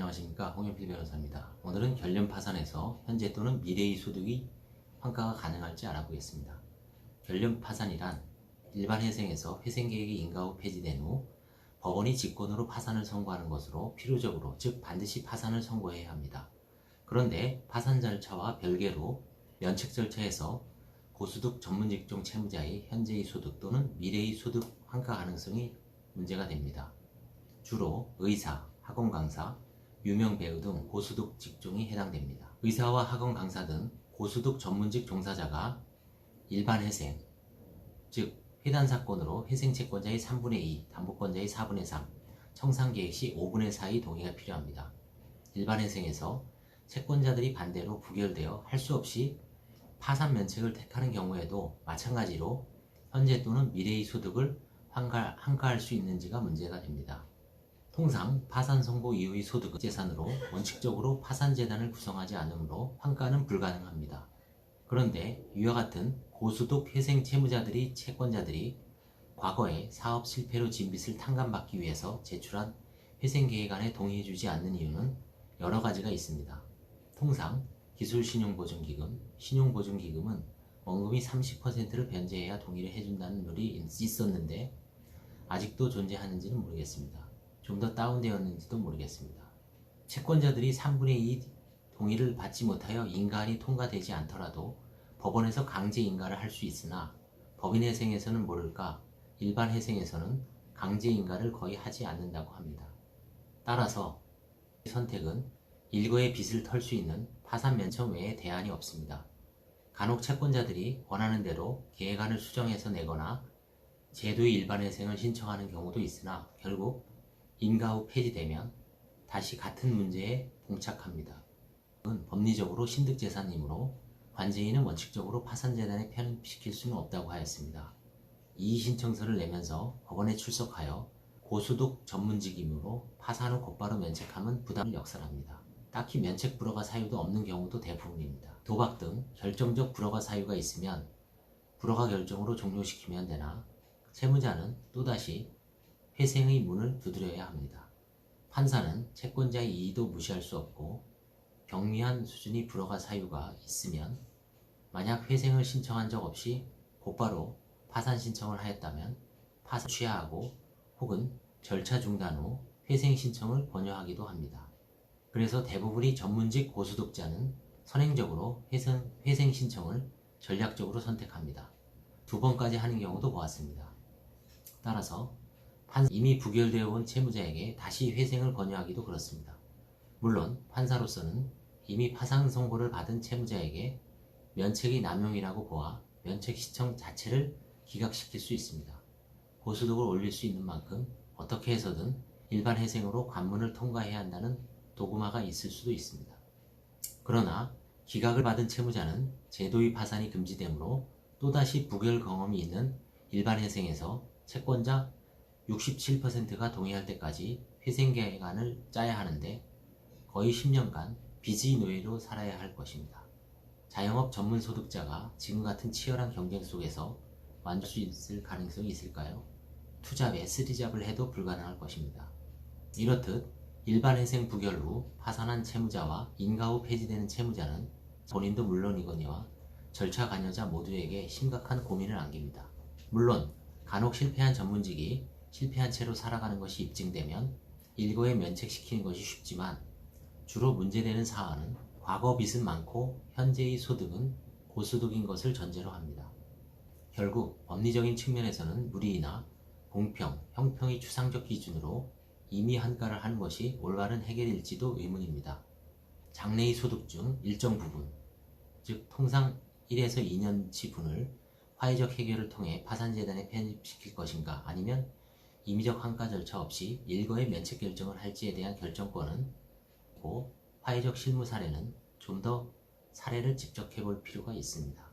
안녕하십니까, 홍영필 변호사입니다. 오늘은 결련 파산에서 현재 또는 미래의 소득이 환가가 가능할지 알아보겠습니다. 결련 파산이란 일반 회생에서 회생계획이 인가 후 폐지된 후 법원이 직권으로 파산을 선고하는 것으로 필요적으로, 즉 반드시 파산을 선고해야 합니다. 그런데 파산 절차와 별개로 면책 절차에서 고소득 전문직종 채무자의 현재의 소득 또는 미래의 소득 환가 가능성이 문제가 됩니다. 주로 의사, 학원 강사, 유명 배우 등 고소득 직종이 해당됩니다. 의사와 학원 강사 등 고소득 전문직 종사자가 일반 회생, 즉 회단 사건으로 회생 채권자의 3분의 2, 담보권자의 4분의 3, 청산 계획 시 5분의 4의 동의가 필요합니다. 일반 회생에서 채권자들이 반대로 부결되어 할 수 없이 파산 면책을 택하는 경우에도 마찬가지로 현재 또는 미래의 소득을 환가할 수 있는지가 문제가 됩니다. 통상 파산 선고 이후의 소득은 재산으로 원칙적으로 파산재단을 구성하지 않으므로 환가는 불가능합니다. 그런데 이와 같은 고소득 회생 채무자들이 채권자들이 과거에 사업 실패로 진 빚을 탕감받기 위해서 제출한 회생계획안에 동의해주지 않는 이유는 여러 가지가 있습니다. 통상 기술신용보증기금, 신용보증기금은 원금이 30%를 변제해야 동의를 해준다는 룰이 있었는데 아직도 존재하는지는 모르겠습니다. 좀 더 다운되었는지도 모르겠습니다. 채권자들이 3분의 2 동의를 받지 못하여 인가안이 통과되지 않더라도 법원에서 강제 인가를 할 수 있으나 법인 회생에서는 모를까 일반 회생에서는 강제 인가를 거의 하지 않는다고 합니다. 따라서 선택은 일거의 빚을 털 수 있는 파산 면책 외에 대안이 없습니다. 간혹 채권자들이 원하는 대로 계획안을 수정해서 내거나 제도의 일반 회생을 신청하는 경우도 있으나 결국 인가 후 폐지되면 다시 같은 문제에 봉착합니다. 법리적으로 신득재산이므로 관제인은 원칙적으로 파산재단에 편입시킬 수는 없다고 하였습니다. 이의신청서를 내면서 법원에 출석하여 고소득 전문직이므로 파산 후 곧바로 면책하면 부담을 역설합니다. 딱히 면책 불허가 사유도 없는 경우도 대부분입니다. 도박 등 결정적 불허가 사유가 있으면 불허가 결정으로 종료시키면 되나 채무자는 또다시 회생의 문을 두드려야 합니다. 판사는 채권자의 이의도 무시할 수 없고 경미한 수준의 불허가 사유가 있으면 만약 회생을 신청한 적 없이 곧바로 파산 신청을 하였다면 파산 취하하고 혹은 절차 중단 후 회생 신청을 권유하기도 합니다. 그래서 대부분의 전문직 고소득자는 선행적으로 회생 신청을 전략적으로 선택합니다. 2번까지 하는 경우도 보았습니다. 따라서 이미 부결되어 온 채무자에게 다시 회생을 권유하기도 그렇습니다. 물론 판사로서는 이미 파산 선고를 받은 채무자에게 면책의 남용이라고 보아 면책 신청 자체를 기각시킬 수 있습니다. 고소득을 올릴 수 있는 만큼 어떻게 해서든 일반 회생으로 관문을 통과해야 한다는 도구마가 있을 수도 있습니다. 그러나 기각을 받은 채무자는 제도의 파산이 금지되므로 또다시 부결 경험이 있는 일반 회생에서 채권자 67%가 동의할 때까지 회생계획안을 짜야 하는데 거의 10년간 빚의 노예로 살아야 할 것입니다. 자영업 전문 소득자가 지금 같은 치열한 경쟁 속에서 만들 수 있을 가능성이 있을까요? 투잡에 쓰리잡을 해도 불가능할 것입니다. 이렇듯 일반 회생 부결 후 파산한 채무자와 인가 후 폐지되는 채무자는 본인도 물론이거니와 절차 관여자 모두에게 심각한 고민을 안깁니다. 물론 간혹 실패한 전문직이 실패한 채로 살아가는 것이 입증되면 일거에 면책시키는 것이 쉽지만 주로 문제되는 사안은 과거 빚은 많고 현재의 소득은 고소득인 것을 전제로 합니다. 결국 법리적인 측면에서는 무리이나 공평, 형평의 추상적 기준으로 이미 환가를 하는 것이 올바른 해결일지도 의문입니다. 장래의 소득 중 일정 부분, 즉 통상 1에서 2년치 분을 화해적 해결을 통해 파산재단에 편입시킬 것인가 아니면 임의적 환가 절차 없이 일거에 면책 결정을 할지에 대한 결정권은 고 화해적 실무 사례는 좀 더 사례를 집적해 볼 필요가 있습니다.